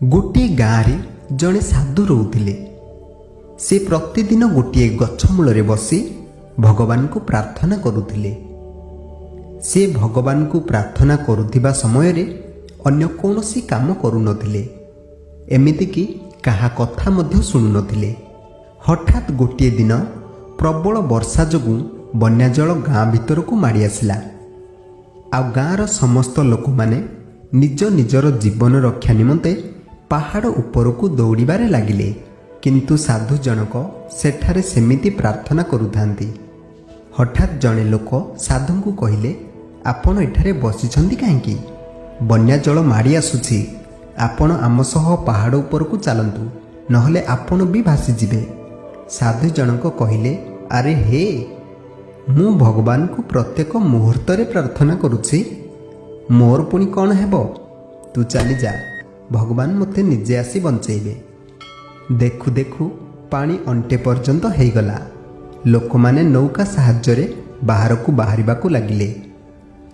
गोटे गाँव जड़े साधु रोते से प्रतिदिन गोटे गछ मूल बसी भगवान को प्रार्थना करुले। से भगवान को प्रार्थना करुवा समय अन्य कौनसी काम करुनथिले, एमिति कि कहा कथा मध्य शुणुनथिले। हठात गोटे दिन प्रबल वर्षा जोगु बन्या जल गाँ भीतर को माड़ी आसिला। आ गाँर समस्त लोक माने निज निजर जीवन रक्षा निमंते पहाड़ उपरकू दौड़बारे लागिले, किंतु साधु जनक सेठारे सेमिति प्रार्थना करुथांती। हठात जड़े लोक साधु को कहिले, आपण एठारे बसिछंती काहेकि? बन्या जल माड़ी आसुछि, आपण आम सह पहाड़ उपरकू चलंतु, नहले आपण भी भासी जिबे। साधु जनक कहिले, अरे हे, मु भगवान को प्रत्येक मुहूर्त रे प्रार्थना करुछि, मोर पुणी कौन हेबो? तू चली जा, भगवान मते निजे आसी बंचेबे। देखु देखु पानी अंटे पर्यंत हो गला। लोक माने नौका साहाय्य रे बाहर को बाहरिबाकू लागिले।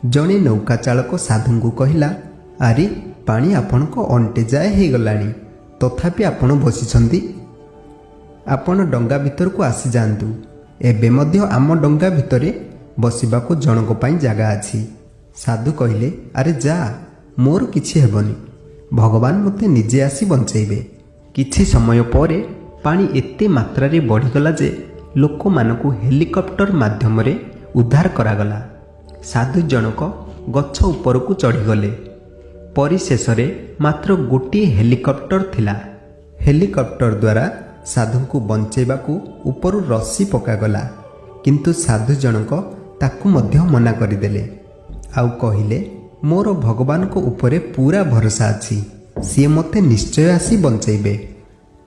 जणे नौका चालक साधु को कहिला, अरे पानी आपण को अंटे जाए हो गलानी, तथापि आपण बसिछंती, आपण डंगा भीतर को आसी जांतु। एबे मध्य आम डंगा भितरे बसिबाकू जनक पई जागा अछि। साधु कहिले, अरे जा, मोर किछि हेबनी, भगवान मते निजे आसी बंचेबे। किछि समय परे पानी एते मात्रा रे बढ़ीगला जे लोक मानकू हेलिकॉप्टर माध्यम रे उद्धार करागला। साधु जनक गछ उपरकू चढ़ीगले। परिशेष रे मात्र गोटे हेलिकॉप्टर थिला। हेलिकॉप्टर द्वारा साधु को बंचेबाकू उपरु रस्सी पकागला, किंतु साधु जनक ताकू मध्य मना करदेले। आउ कहिले, मोर भगवान को उपरे पूरा भरोसा अछि, सी मते निश्चय आसी बंचेबे।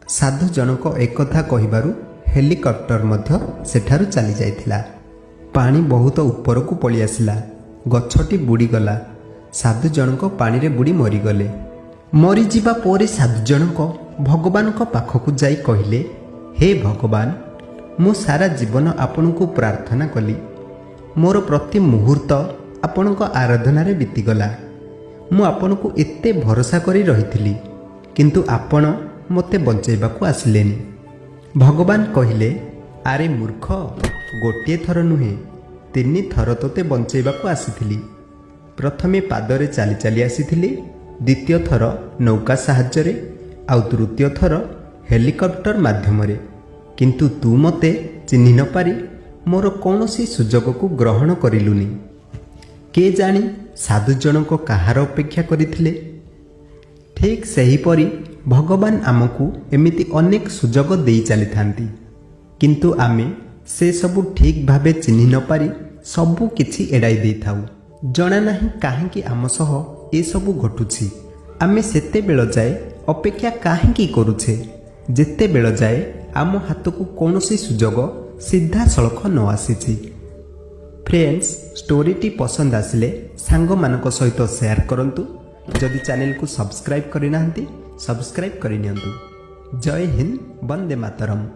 साधु जनक एकथा कहिबारु हेलिकॉप्टर मध्य सेठारु चली जाइथिला। पानी बहुत उपरकू पळी आसिला। गछटी बुड़ी गला। साधु जनक पानी रे बुड़ी मरीगले। मरी जिबा परे साधु जनक भगवान को पाखकू जाई कहिले, हे भगवान, मु सारा जीवन आपन को प्रार्थना कली, मोर प्रति मुहूर्त आपण को आराधना रे बीतीगला। मु आपन को एते भरोसा करी रहिथिली, किंतु आपण मते बंचेबाकू आसिलेनी। भगवान कहिले, आरे मूर्ख, गोटे थर नुहे, 3 थर तोते बंचेबाकू आसिथिली। प्रथमे पादरे चाली चाली आसिथिली, द्वितीय थर नौका साहाय्य रे, आउ तृतीय थर हेलिकॉप्टर माध्यम रे, किंतु तू मते चिन्हि न पारी मोर कौनसी सुजोग को ग्रहण करिलुनी। के जानी साधु जनक कहार अपेक्षा करिथिले? ठीक सेहीपरि भगवान आमको एमिति अनेक सुजोग देई चली थांती, किंतु आमे से सबु ठीक भावे चिन्हि न पारी सबु किछि एड़ाई देई थाउ। जना नाही काहेकि आम सह ए सबु घटुछि। आमे सेते बेल जाए अपेक्षा काहेकि करुछे, जेते बेल जाए आम हाथकू कौनसी सुजोग सीधा सड़क न आसीछि। फ्रेंड्स, स्टोरीटी पसंद आसिले सांग मानक सहित शेयर करंतु। जदि चैनल को सब्सक्राइब करि नाहंती, सब्सक्राइब करि नियंतु। जय हिंद, वंदे मातरम।